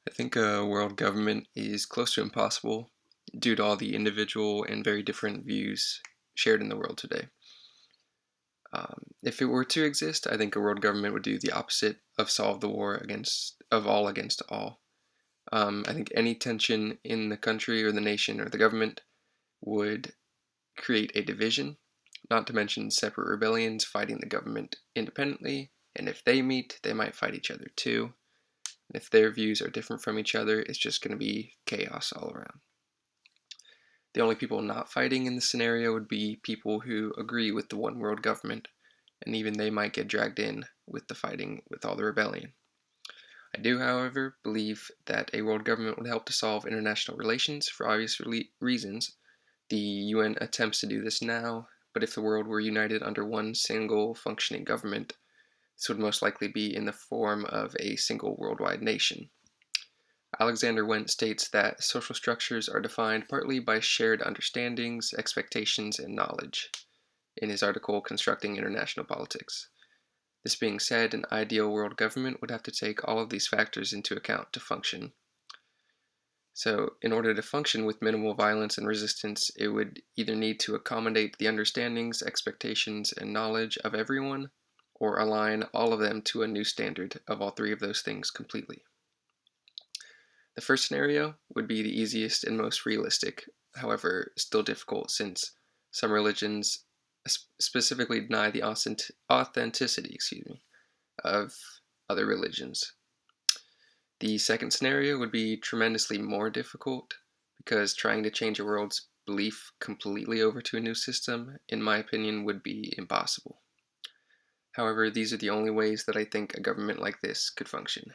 I think a world government is close to impossible due to all the individual and very different views shared in the world today. If it were to exist, I think a world government would do the opposite of solve the war of all against all. I think any tension in the country or the nation or the government would create a division, not to mention separate rebellions fighting the government independently, and if they meet, they might fight each other too. If their views are different from each other, it's just going to be chaos all around. The only people not fighting in this scenario would be people who agree with the one world government, and even they might get dragged in with the fighting with all the rebellion. I do, however, believe that a world government would help to solve international relations for obvious reasons. The UN attempts to do this now, but if the world were united under one single functioning government, this would most likely be in the form of a single worldwide nation. Alexander Went states that social structures are defined partly by shared understandings, expectations, and knowledge in his article Constructing International Politics. This being said, an ideal world government would have to take all of these factors into account to function. So, in order to function with minimal violence and resistance, it would either need to accommodate the understandings, expectations, and knowledge of everyone, or align all of them to a new standard of all three of those things completely. The first scenario would be the easiest and most realistic, however, still difficult since some religions specifically deny the authenticity, of other religions. The second scenario would be tremendously more difficult because trying to change a world's belief completely over to a new system, in my opinion, would be impossible. However, these are the only ways that I think a government like this could function.